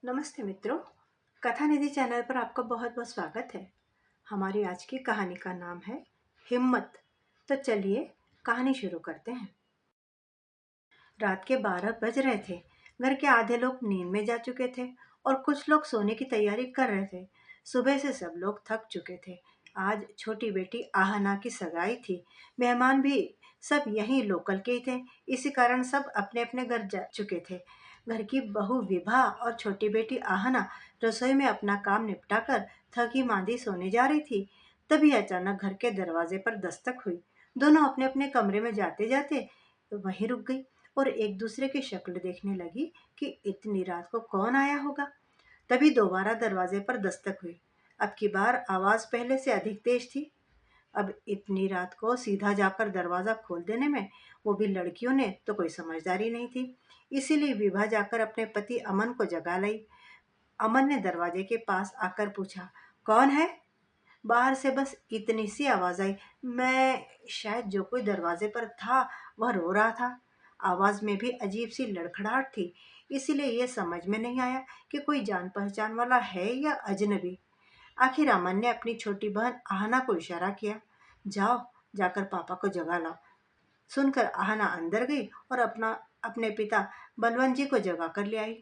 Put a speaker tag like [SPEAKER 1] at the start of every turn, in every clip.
[SPEAKER 1] नमस्ते मित्रों। कथा निधि चैनल पर आपका बहुत बहुत स्वागत है। हमारी आज की कहानी का नाम है हिम्मत। तो चलिए कहानी शुरू करते हैं। रात के 12 बज रहे थे। घर के आधे लोग नींद में जा चुके थे और कुछ लोग सोने की तैयारी कर रहे थे। सुबह से सब लोग थक चुके थे। आज छोटी बेटी आहना की सगाई थी। मेहमान भी सब यहीं लोकल के ही थे। इसी कारण सब अपने अपने घर जा चुके थे। घर की बहू विभा और छोटी बेटी आहना रसोई में अपना काम निपटाकर थकी मांदी सोने जा रही थी। तभी अचानक घर के दरवाजे पर दस्तक हुई। दोनों अपने अपने कमरे में जाते जाते वहीं रुक गई और एक दूसरे की शक्ल देखने लगी कि इतनी रात को कौन आया होगा। तभी दोबारा दरवाजे पर दस्तक हुई। अब की बार आवाज पहले से अधिक तेज थी। अब इतनी रात को सीधा जाकर दरवाजा खोल देने में, वो भी लड़कियों ने, तो कोई समझदारी नहीं थी। इसीलिए विभा जाकर अपने पति अमन को जगा लाई। अमन ने दरवाजे के पास आकर पूछा, कौन है? बाहर से बस इतनी सी आवाज आई, मैं शायद जो कोई दरवाजे पर था वह रो रहा था। आवाज में भी अजीब सी लड़खड़ाहट थी। इसीलिए यह समझ में नहीं आया कि कोई जान पहचान वाला है या अजनबी। आखिर अमन ने अपनी छोटी बहन आहना को इशारा किया, जाओ जाकर पापा को जगा लाओ। सुनकर आहना अंदर गई और अपने पिता बलवंत जी को जगा कर ले आई।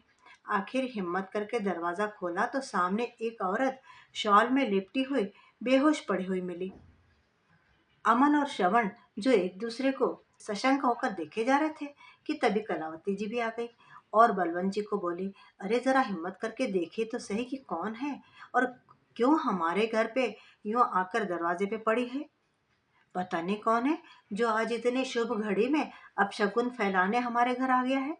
[SPEAKER 1] आखिर हिम्मत करके दरवाजा खोला तो सामने एक औरत शॉल में लिपटी हुई बेहोश पड़ी हुई मिली। अमन और श्रवण जो एक दूसरे को सशंक होकर देखे जा रहे थे कि तभी कलावती जी भी आ गई और बलवंत जी को बोली, अरे जरा हिम्मत करके देखिए तो सही कि कौन है और क्यों हमारे घर पे यूं आकर दरवाजे पे पड़ी है। पता नहीं कौन है जो आज इतने शुभ घड़ी में अपशकुन फैलाने हमारे घर आ गया है।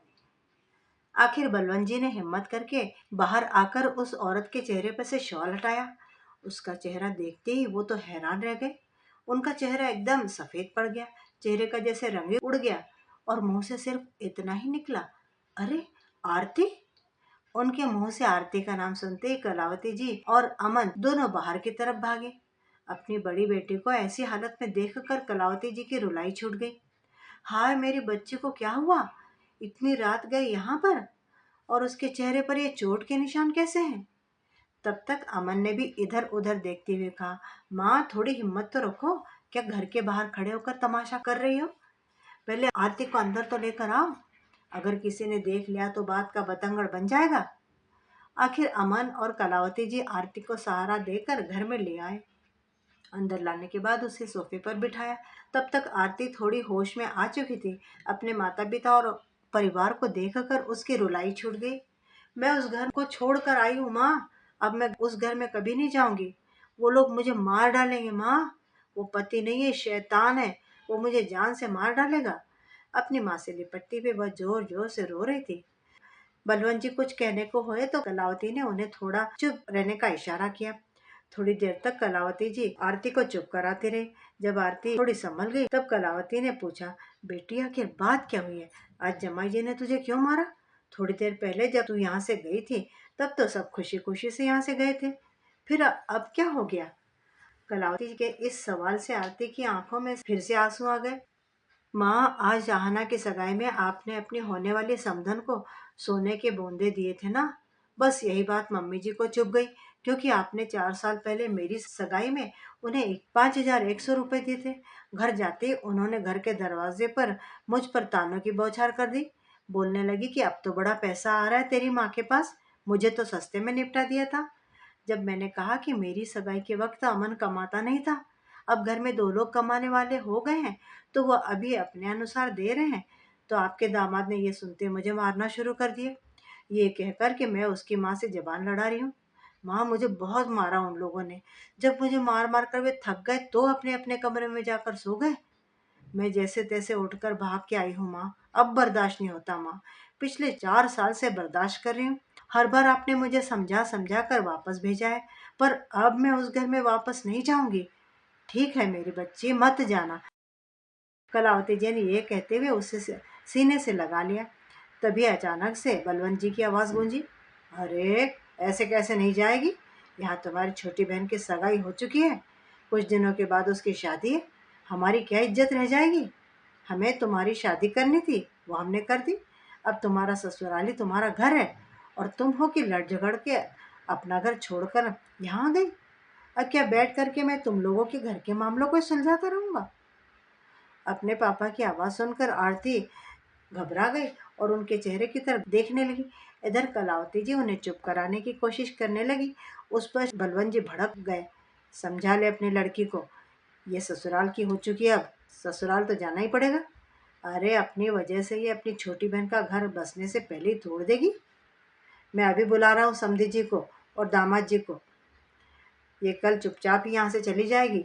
[SPEAKER 1] आखिर बलवंत जी ने हिम्मत करके बाहर आकर उस औरत के चेहरे पर से शॉल हटाया। उसका चेहरा देखते ही वो तो हैरान रह गए। उनका चेहरा एकदम सफेद पड़ गया, चेहरे का जैसे रंग ही उड़ गया और मुंह से सिर्फ इतना ही निकला, अरे आरती। उनके मुंह से आरती का नाम सुनते ही कलावती जी और अमन दोनों बाहर की तरफ भागे। अपनी बड़ी बेटी को ऐसी हालत में देखकर कलावती जी की रुलाई छूट गई। हाय, मेरी बच्ची को क्या हुआ? इतनी रात गए यहाँ पर और उसके चेहरे पर ये चोट के निशान कैसे हैं? तब तक अमन ने भी इधर उधर देखते हुए कहा, माँ थोड़ी हिम्मत तो रखो, क्या घर के बाहर खड़े होकर तमाशा कर रही हो? पहले आरती को अंदर तो लेकर आओ, अगर किसी ने देख लिया तो बात का बतंगड़ बन जाएगा। आखिर अमन और कलावती जी आरती को सहारा देकर घर में ले आए। अंदर लाने के बाद उसे सोफे पर बिठाया। तब तक आरती थोड़ी होश में आ चुकी थी। अपने माता पिता और परिवार को देखकर उसकी रुलाई छूट गई। मैं उस घर को छोड़ कर आई हूँ माँ, अब मैं उस घर में कभी नहीं जाऊंगी। वो लोग मुझे मार डालेंगे माँ। वो पति नहीं है, शैतान है, वो मुझे जान से मार डालेगा। अपनी माँ से लिपटती हुई वह जोर जोर से रो रही थी। बलवंत जी कुछ कहने को हुए तो कलावती ने उन्हें थोड़ा चुप रहने का इशारा किया। थोड़ी देर तक कलावती जी आरती को चुप कराती रही। जब आरती थोड़ी संभल गई तब कलावती ने पूछा, बेटी आखिर बात क्या हुई है? आज जमाई जी ने तुझे क्यों मारा? थोड़ी देर पहले जब तू यहाँ से गई थी तब तो सब खुशी खुशी से यहाँ से गए थे, फिर अब क्या हो गया? कलावती के इस सवाल से आरती की आंखों में फिर से आंसू आ गए। माँ, आज आहना की सगाई में आपने अपनी होने वाली समधन को सोने के बोंदे दिए थे ना। बस यही बात मम्मी जी को चुभ गई, क्योंकि आपने 4 साल पहले मेरी सगाई में उन्हें 5,100 रुपए दिए थे। घर जाते ही उन्होंने घर के दरवाजे पर मुझ पर तानों की बौछार कर दी। बोलने लगी कि अब तो बड़ा पैसा आ रहा है तेरी माँ के पास, मुझे तो सस्ते में निपटा दिया था। जब मैंने कहा कि मेरी सगाई के वक्त अमन कमाता नहीं था, अब घर में 2 लोग कमाने वाले हो गए हैं, तो वह अभी अपने अनुसार दे रहे हैं, तो आपके दामाद ने ये सुनते मुझे मारना शुरू कर दिया, ये कहकर कि मैं उसकी माँ से जबान लड़ा रही हूँ। माँ, मुझे बहुत मारा उन लोगों ने। जब मुझे मार मार कर वे थक गए तो अपने अपने कमरे में जाकर सो गए। मैं जैसे तैसे उठकर भाग के आई हूँ माँ, अब बर्दाश्त नहीं होता माँ। पिछले 4 साल से बर्दाश्त कर रही हूँ। हर बार आपने मुझे समझा समझा कर वापस भेजा है, पर अब मैं उस घर में वापस नहीं जाऊंगी। ठीक है मेरी बच्ची, मत जाना। कलावती जी ने ये कहते हुए उसे सीने से लगा लिया। तभी अचानक से बलवंत जी की आवाज गूंजी, अरे ऐसे कैसे नहीं जाएगी? यहाँ तुम्हारी छोटी बहन की सगाई हो चुकी है, कुछ दिनों के बाद उसकी शादी है, हमारी क्या इज्जत रह जाएगी? हमें तुम्हारी शादी करनी थी, वो हमने कर दी। अब तुम्हारा ससुराली तुम्हारा घर है और तुम हो कि लड़ झगड़ के अपना घर छोड़कर यहाँ आ गई। अब क्या बैठ करके मैं तुम लोगों के घर के मामलों को सुलझाता रहूंगा? अपने पापा की आवाज़ सुनकर आरती घबरा गई और उनके चेहरे की तरफ देखने लगी। इधर कलावती जी उन्हें चुप कराने की कोशिश करने लगी। उस पर बलवंत जी भड़क गए। समझा ले अपनी लड़की को, ये ससुराल की हो चुकी है, अब ससुराल तो जाना ही पड़ेगा। अरे अपनी वजह से ये अपनी छोटी बहन का घर बसने से पहले ही तोड़ देगी। मैं अभी बुला रहा हूँ समधी जी को और दामाद जी को। ये कल चुपचाप ही यहाँ से चली जाएगी।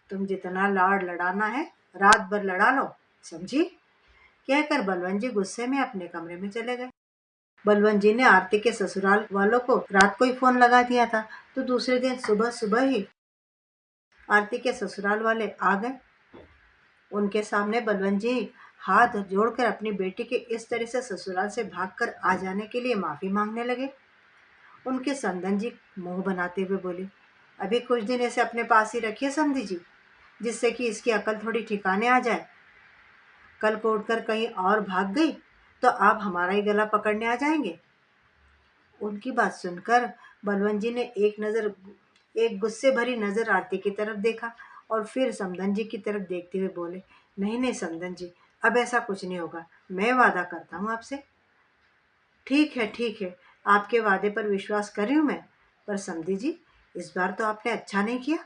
[SPEAKER 1] तुम जितना लाड़ लड़ाना है रात भर लड़ा लो, समझी? कहकर बलवंत जी गुस्से में अपने कमरे में चले गए। बलवंत जी ने आरती के ससुराल वालों को रात को ही फोन लगा दिया था, तो दूसरे दिन सुबह सुबह ही आरती के ससुराल वाले आ गए। उनके सामने बलवंत जी हाथ जोड़कर अपनी बेटी के इस तरह से ससुराल से भागकर आ जाने के लिए माफी मांगने लगे। उनके समधन जी मुंह बनाते हुए बोले, अभी कुछ दिन ऐसे अपने पास ही रखिए समधी जी, जिससे कि इसकी अकल थोड़ी ठिकाने आ जाए। कल को उठकर कहीं और भाग गई तो आप हमारा ही गला पकड़ने आ जाएंगे। उनकी बात सुनकर बलवंत जी ने एक गुस्से भरी नजर आरती की तरफ देखा और फिर समधन जी की तरफ देखते हुए बोले, नहीं नहीं समधन जी, अब ऐसा कुछ नहीं होगा, मैं वादा करता हूँ आपसे। ठीक है, आपके वादे पर विश्वास कर रही हूँ मैं, पर समधी जी इस बार तो आपने अच्छा नहीं किया।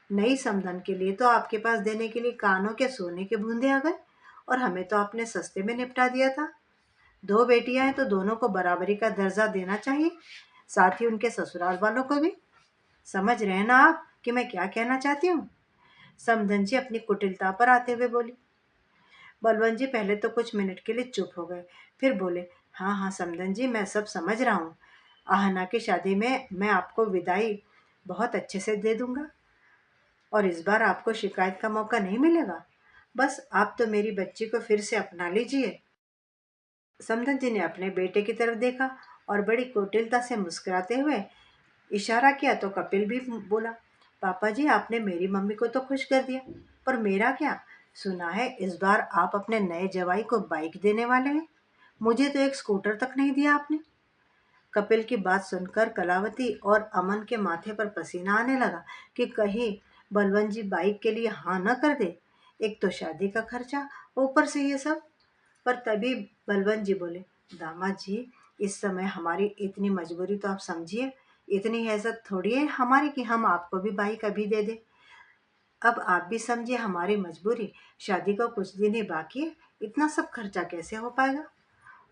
[SPEAKER 1] नई समधन के लिए तो आपके पास देने के लिए कानों के सोने के बूंदे आ गए और हमें तो आपने सस्ते में निपटा दिया था। दो बेटियां हैं तो दोनों को बराबरी का दर्जा देना चाहिए, साथ ही उनके ससुराल वालों को भी। समझ रहे हैं ना आप कि मैं क्या कहना चाहती हूँ? समधन जी अपनी कुटिलता पर आते हुए बोली। बलवंत जी पहले तो कुछ मिनट के लिए चुप हो गए, फिर बोले, हाँ हाँ समधन जी, मैं सब समझ रहा हूँ। आहना की शादी में मैं आपको विदाई बहुत अच्छे से दे दूंगा और इस बार आपको शिकायत का मौका नहीं मिलेगा। बस आप तो मेरी बच्ची को फिर से अपना लीजिए। समधन जी ने अपने बेटे की तरफ देखा और बड़ी कुटिलता से मुस्कुराते हुए इशारा किया तो कपिल भी बोला, पापा जी आपने मेरी मम्मी को तो खुश कर दिया, पर मेरा क्या? सुना है इस बार आप अपने नए जवाई को बाइक देने वाले हैं। मुझे तो एक स्कूटर तक नहीं दिया आपने। कपिल की बात सुनकर कलावती और अमन के माथे पर पसीना आने लगा कि कहीं बलवंत जी बाइक के लिए हाँ न कर दे। एक तो शादी का खर्चा, ऊपर से ये सब। पर तभी बलवंत जी बोले, दामाद जी इस समय हमारी इतनी मजबूरी तो आप समझिए, इतनी हैसियत थोड़ी है हमारी कि हम आपको भी बाइक अभी दे दे। अब आप भी समझिए हमारी मजबूरी, शादी को कुछ दिन ही बाकी है, इतना सब खर्चा कैसे हो पाएगा?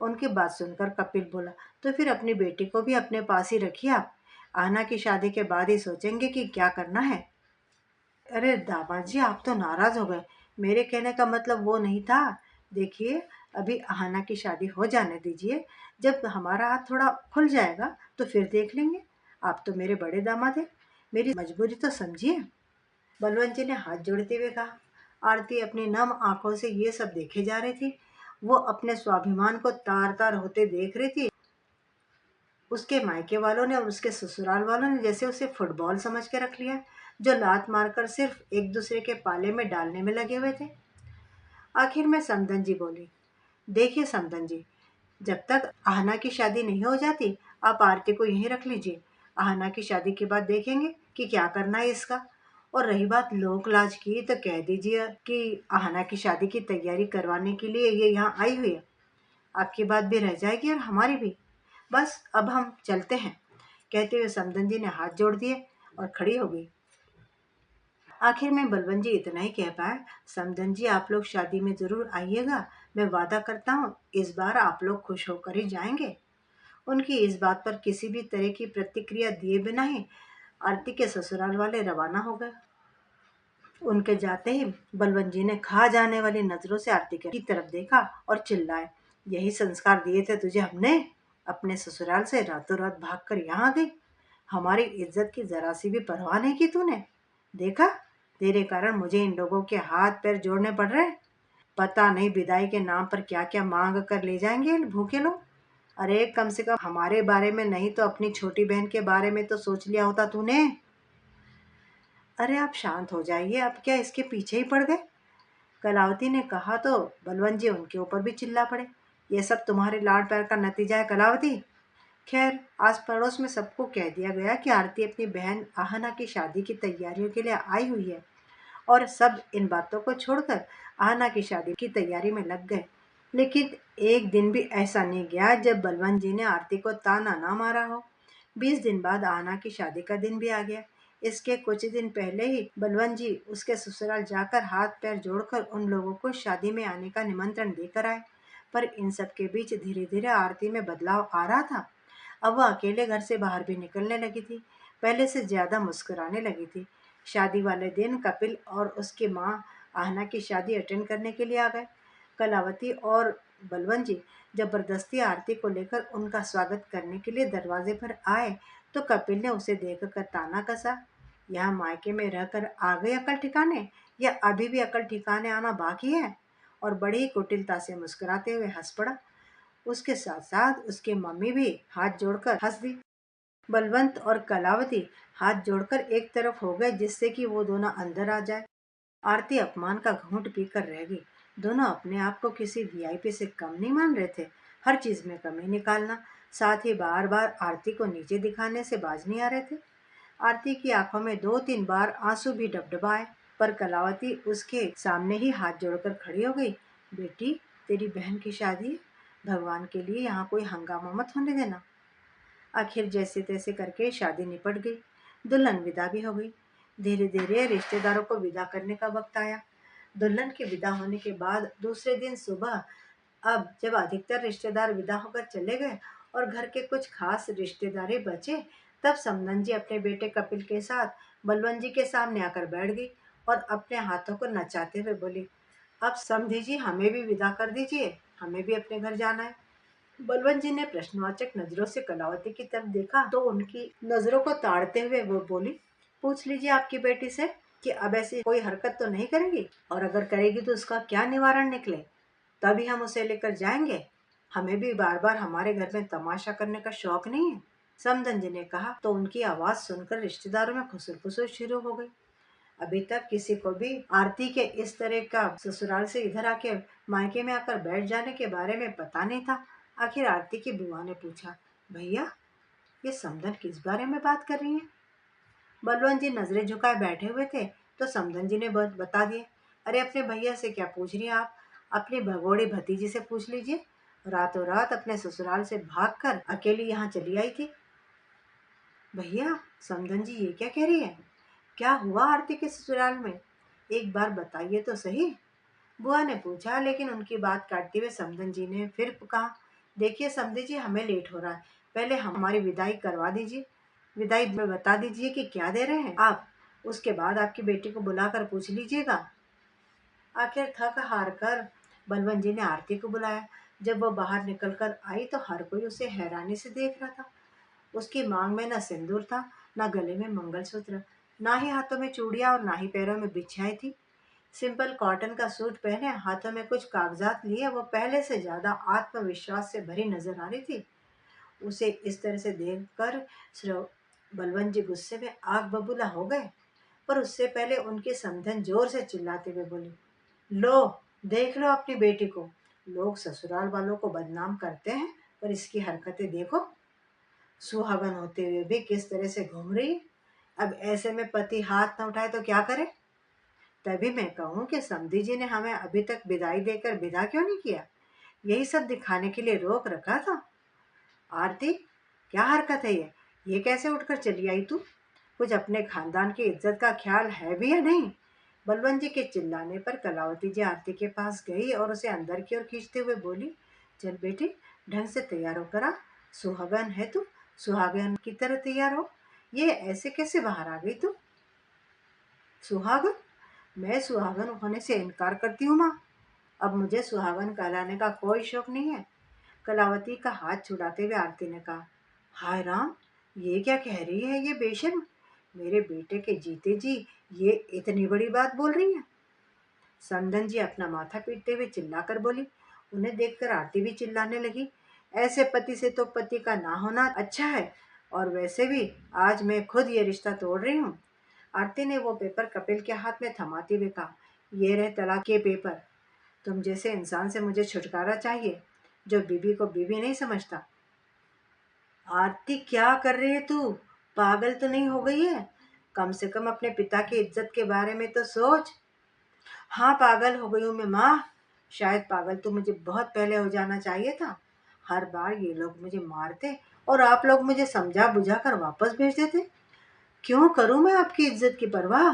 [SPEAKER 1] उनकी बात सुनकर कपिल बोला, तो फिर अपनी बेटी को भी अपने पास ही रखिए आप। आना की शादी के बाद ही सोचेंगे कि क्या करना है। अरे दामाद जी आप तो नाराज हो गए, मेरे कहने का मतलब वो नहीं था। देखिए अभी आहना की शादी हो जाने दीजिए, जब हमारा हाथ थोड़ा खुल जाएगा तो फिर देख लेंगे। आप तो मेरे बड़े दामाद हैं, मेरी मजबूरी तो समझिए। बलवंत जी ने हाथ जोड़ते हुए कहा। आरती अपनी नम आंखों से ये सब देखे जा रही थी। वो अपने स्वाभिमान को तार तार होते देख रही थी। उसके मायके वालों ने और उसके ससुराल वालों ने जैसे उसे फुटबॉल समझ के रख लिया, जो लात मारकर सिर्फ एक दूसरे के पाले में डालने में लगे हुए थे। आखिर में समधन जी बोली, देखिए समधन जी, जब तक आहना की शादी नहीं हो जाती आप आरती को यहीं रख लीजिए। आहना की शादी के बाद देखेंगे कि क्या करना है इसका। और रही बात लोक लाज की, तो कह दीजिए कि आहना की शादी की तैयारी करवाने के लिए ये यहाँ आई हुई है। आपकी बात भी रह जाएगी और हमारी भी। बस अब हम चलते हैं। कहते हुए समधन जी ने हाथ जोड़ दिए और खड़ी हो गई। आखिर में बलवंत जी इतना ही कह पाए, समधन जी आप लोग शादी में जरूर आइएगा, मैं वादा करता हूँ इस बार आप लोग खुश होकर ही जाएंगे। उनकी इस बात पर किसी भी तरह की प्रतिक्रिया दिए बिना ही आरती के ससुराल वाले रवाना हो गए। उनके जाते ही बलवंत जी ने खा जाने वाली नजरों से आरती की तरफ देखा और चिल्लाए, यही संस्कार दिए थे तुझे हमने? अपने ससुराल से रातों रात भाग कर यहाँ आ गई। हमारी इज्जत की जरा सी भी परवाह नहीं की तूने। देखा, तेरे कारण मुझे इन लोगों के हाथ पैर जोड़ने पड़ रहे हैं। पता नहीं विदाई के नाम पर क्या क्या मांग कर ले जाएंगे भूखे लोग। अरे कम से कम हमारे बारे में नहीं तो अपनी छोटी बहन के बारे में तो सोच लिया होता तूने। अरे आप शांत हो जाइए, अब क्या इसके पीछे ही पड़ गए? कलावती ने कहा तो बलवंत जी उनके ऊपर भी चिल्ला पड़े। ये सब तुम्हारे लाड प्यार का नतीजा है कलावती। खैर आस पड़ोस में सबको कह दिया गया कि आरती अपनी बहन आहना की शादी की तैयारियों के लिए आई हुई है और सब इन बातों को छोड़कर आहना की शादी की तैयारी में लग गए। लेकिन एक दिन भी ऐसा नहीं गया जब बलवंत जी ने आरती को ताना ना मारा हो। 20 दिन बाद आहना की शादी का दिन भी आ गया। इसके कुछ दिन पहले ही बलवंत जी उसके ससुराल जाकर हाथ पैर जोड़कर उन लोगों को शादी में आने का निमंत्रण देकर आए। पर इन सब के बीच धीरे धीरे आरती में बदलाव आ रहा था। अब वह अकेले घर से बाहर भी निकलने लगी थी। पहले से ज्यादा मुस्कुराने लगी थी। शादी वाले दिन कपिल और उसकी माँ आहना की शादी अटेंड करने के लिए आ गए। कलावती और बलवंत जी जबरदस्ती आरती को लेकर उनका स्वागत करने के लिए दरवाजे पर आए तो कपिल ने उसे देखकर ताना कसा। यहाँ मायके में रहकर आ गई अकल ठिकाने या अभी भी अकल ठिकाने आना बाकी है? और बड़ी कुटिलता से मुस्कुराते हुए हंस पड़ा। उसके साथ साथ उसकी मम्मी भी हाथ जोड़कर हंस दी। बलवंत और कलावती हाथ जोड़कर एक तरफ हो गए जिससे कि वो दोनों अंदर आ जाए। आरती अपमान का घूंट पीकर रह गई। दोनों अपने आप को किसी वीआईपी से कम नहीं मान रहे थे। हर चीज में कमी निकालना, साथ ही बार बार आरती को नीचे दिखाने से बाज नहीं आ रहे थे। आरती की आंखों में 2-3 बार आंसू भी डबडबाए, पर कलावती उसके सामने ही हाथ जोड़कर खड़ी हो गई। बेटी, तेरी बहन की शादी है, भगवान के लिए यहाँ कोई हंगामा मत होने देना। आखिर जैसे तैसे करके शादी निपट गई। दुल्हन विदा भी हो गई। धीरे धीरे रिश्तेदारों को विदा करने का वक्त आया। दुल्हन के विदा होने के बाद दूसरे दिन सुबह, अब जब अधिकतर रिश्तेदार विदा होकर चले गए और घर के कुछ खास रिश्तेदारी बचे, तब समधन जी अपने बेटे कपिल के साथ बलवंत जी के सामने आकर बैठ गई और अपने हाथों को नचाते हुए बोली, अब समधी जी हमें भी विदा कर दीजिए, हमें भी अपने घर जाना है। बलवंत जी ने प्रश्नवाचक नजरों से कलावती की तरफ देखा तो उनकी नजरों को ताड़ते हुए वो बोली, पूछ लीजिए आपकी बेटी से कि अब ऐसी कोई हरकत तो नहीं करेगी, और अगर करेगी तो उसका क्या निवारण निकले, तभी हम उसे लेकर जाएंगे। हमें भी बार बार हमारे घर में तमाशा करने का शौक नहीं है। समधन जी ने कहा तो उनकी आवाज सुनकर रिश्तेदारों में खुसर फुसर शुरू हो गई। अभी तक किसी को भी आरती के इस तरह का ससुराल से इधर आके मायके में आकर बैठ जाने के बारे में पता नहीं था। आखिर आरती की बुआ ने पूछा, भैया, ये समधन किस बारे में बात कर रही है? बलवंत जी नजरें झुकाए बैठे हुए थे तो समधन जी ने बता दिए, अरे अपने भैया से क्या पूछ रही हैं आप, अपनी भगोड़ी भतीजी से पूछ लीजिए। रातों रात अपने ससुराल से भागकर अकेली यहाँ चली आई थी। भैया, समधन जी ये क्या कह रही है? क्या हुआ आरती के ससुराल में? एक बार बताइए तो सही। बुआ ने पूछा, लेकिन उनकी बात काटते हुए समधन जी ने फिर कहा, देखिए समधी जी, हमें लेट हो रहा है, पहले हमारी विदाई करवा दीजिए। विदाई में बता दीजिए कि क्या दे रहे हैं आप, उसके बाद आपकी बेटी को बुलाकर पूछ लीजिएगा। आखिर थक हार कर बलवंत जी ने आरती को बुलाया। जब वो बाहर निकल कर आई तो हर कोई उसे हैरानी से देख रहा था। उसकी मांग में न सिंदूर था, न गले में मंगलसूत्र, ना ही हाथों में चूड़ियां और ना ही पैरों में बिछियाई थी। सिंपल कॉटन का सूट पहने, हाथों में कुछ कागजात लिए, वो पहले से ज्यादा आत्मविश्वास से भरी नजर आ रही थी। उसे इस तरह से देखकर बलवंत जी गुस्से में आग बबूला हो गए। पर उससे पहले उनकी समधन जोर से चिल्लाते हुए बोली, लो, देख लो अपनी बेटी को। लोग ससुराल वालों को बदनाम करते हैं, पर इसकी हरकतें देखो। सुहागन होते हुए भी किस तरह से घूम रही है। अब ऐसे में पति हाथ न उठाए तो क्या करे? तभी मैं कहूँ कि समधी जी ने हमें अभी तक विदाई देकर विदा क्यों नहीं किया? यही सब दिखाने के लिए रोक रखा था। आरती, क्या हरकत है ये कैसे उठकर चली आई तू? कुछ अपने खानदान की इज्जत का ख्याल है भी या नहीं? बलवंत जी के चिल्लाने पर कलावती जी आरती के पास गई और उसे अंदर की ओर खींचते हुए बोली, चल बेटी, ढंग से तैयार होकर आ। सुहागन है तू, सुहागन की तरह तैयार हो। ये ऐसे कैसे बाहर आ गई तू? सुहागन? मैं सुहागन होने से इनकार करती हूँ माँ। अब मुझे सुहागन कहलाने का कोई शौक नहीं है। कलावती का हाथ छुड़ाते हुए आरती ने कहा, हाय राम, ये क्या कह रही है ये बेशर्म? मेरे बेटे के जीते जी ये इतनी बड़ी बात बोल रही है। समधन जी अपना माथा पीटते हुए चिल्लाकर बोली। उन्हें देखकर आरती भी चिल्लाने लगी, ऐसे पति से तो पति का ना होना अच्छा है, और वैसे भी आज मैं खुद ये रिश्ता तोड़ रही हूँ। आरती ने वो पेपर कपिल के हाथ में थमाते हुए कहा, ये रहे तलाक के पेपर। तुम जैसे इंसान से मुझे छुटकारा चाहिए जो बीवी को बीवी नहीं समझता। आरती, क्या कर रही है तू? पागल तो नहीं हो गई है? कम से कम अपने पिता की इज्जत के बारे में तो सोच। हाँ, पागल हो गई हूँ मैं माँ। शायद पागल तो मुझे बहुत पहले हो जाना चाहिए था। हर बार ये लोग मुझे मारते और आप लोग मुझे समझा बुझा कर वापस भेज देते। क्यों करूँ मैं आपकी इज्जत की परवाह?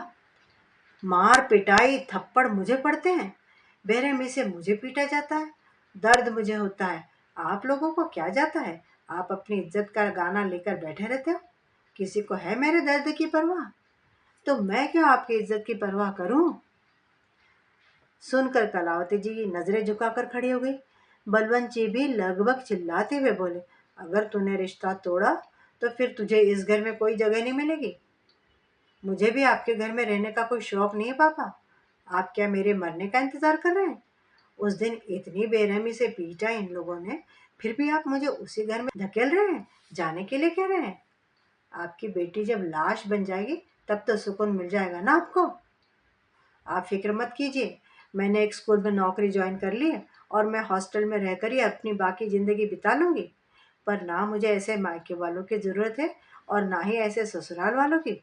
[SPEAKER 1] मार पिटाई थप्पड़ मुझे पड़ते हैं, बेरहमी से मुझे पीटा जाता है, दर्द मुझे होता है। आप लोगों को क्या जाता है? आप अपनी इज्जत का गाना लेकर बैठे रहते हो। किसी को है मेरे दर्द की परवाह? तो मैं क्यों आपकी इज्जत की परवाह करूं? सुनकर कलावती जी नजरें झुकाकर खड़ी हो गई। बलवंत जी भी लगभग चिल्लाते हुए बोले, अगर तूने रिश्ता तोड़ा तो फिर तुझे इस घर में कोई जगह नहीं मिलेगी। मुझे भी आपके घर में रहने का कोई शौक नहीं है पापा। आप क्या मेरे मरने का इंतजार कर रहे हैं? उस दिन इतनी बेरहमी से पीटा इन लोगों ने, फिर भी आप मुझे उसी घर में धकेल रहे हैं, जाने के लिए कह रहे हैं। आपकी बेटी जब लाश बन जाएगी तब तो सुकून मिल जाएगा ना आपको। आप फिक्र मत कीजिए, मैंने एक स्कूल में नौकरी ज्वाइन कर ली है और मैं हॉस्टल में रहकर ही अपनी बाकी ज़िंदगी बिता लूँगी। पर ना मुझे ऐसे मायके वालों की ज़रूरत है और ना ही ऐसे ससुराल वालों की।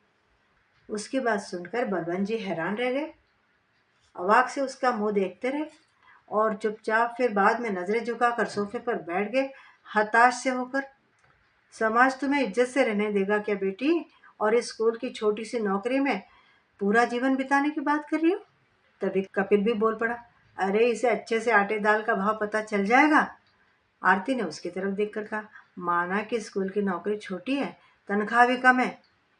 [SPEAKER 1] उसकी बात सुनकर बलवंत जी हैरान रह गए, अवाक से उसका मुंह देखते रहे और चुपचाप फिर बाद में नज़रें झुकाकर सोफे पर बैठ गए, हताश से होकर। समाज तुम्हें इज्जत से रहने देगा क्या बेटी? और इस स्कूल की छोटी सी नौकरी में पूरा जीवन बिताने की बात कर रही हो? तभी कपिल भी बोल पड़ा, अरे इसे अच्छे से आटे दाल का भाव पता चल जाएगा। आरती ने उसकी तरफ देखकर कहा, माना कि स्कूल की नौकरी छोटी है, तनख्वाह भी कम है,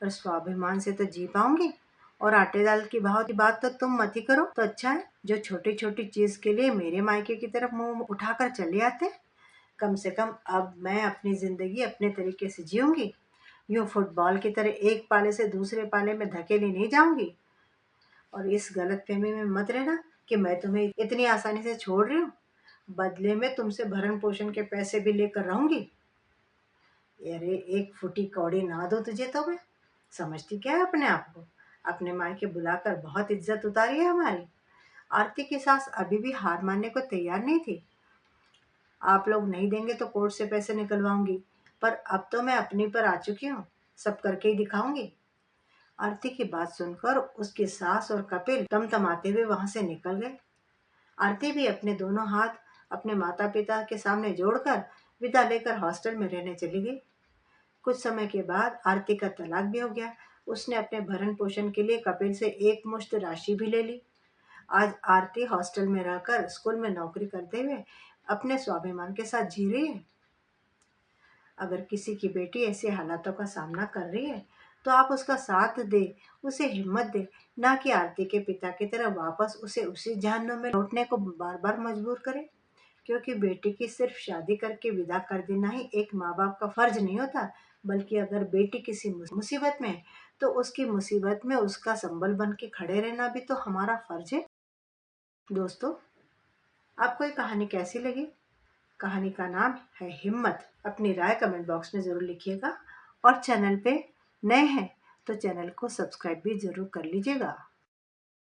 [SPEAKER 1] पर स्वाभिमान से तो जी पाऊंगी। और आटे दाल की भाव की बात तो तुम मत ही करो तो अच्छा है, जो छोटी छोटी चीज के लिए मेरे मायके की तरफ मुंह उठाकर चले आते। कम से कम अब मैं अपनी जिंदगी अपने तरीके से जीऊंगी। यूं फुटबॉल की तरह एक पाले से दूसरे पाले में धकेली नहीं जाऊंगी। और इस गलतफहमी में मत रहना कि मैं तुम्हें इतनी आसानी से छोड़ रही हूँ। बदले में तुमसे भरण पोषण के पैसे भी लेकर रहूंगी। अरे एक फुटी कौड़ी ना दो तुझे तो मैं। समझती क्या है अपने आप को? अपने मायके बुलाकर बहुत इज्जत उतारी है हमारी। आरती की सास अभी भी हार मानने को तैयार नहीं थी। आप लोग नहीं देंगे तो कोर्ट से पैसे निकलवाऊंगी, पर अब तो मैं अपनी पर आ चुकी हूँ, सब करके ही दिखाऊंगी। आरती की बात सुनकर उसकी सास और कपिल तमतमाते हुए वहां से निकल गए। आरती भी अपने दोनों हाथ अपने माता पिता के सामने जोड़कर विदा लेकर हॉस्टल में रहने चली गई। कुछ समय के बाद आरती का तलाक भी हो गया। उसने अपने भरण पोषण के लिए कपिल से एक मुश्त राशि भी ले ली। आज आरती हॉस्टल में रहकर स्कूल में नौकरी करते हुए अपने स्वाभिमान के साथ जी रही है। अगर किसी की बेटी ऐसे हालातों का सामना कर रही है तो आप उसका साथ दे, उसे हिम्मत दे, ना कि आरती के पिता की तरह वापस उसे उसी जहन्नुम में लौटने को बार बार मजबूर करे। क्योंकि बेटी की सिर्फ शादी करके विदा कर देना ही एक माँ बाप का फर्ज नहीं होता, बल्कि अगर बेटी किसी मुसीबत में है तो उसकी मुसीबत में उसका संबल बन के खड़े रहना भी तो हमारा फर्ज है। दोस्तों, आपको ये कहानी कैसी लगी? कहानी का नाम है हिम्मत। अपनी राय कमेंट बॉक्स में ज़रूर लिखिएगा और चैनल पे नए हैं तो चैनल को सब्सक्राइब भी ज़रूर कर लीजिएगा।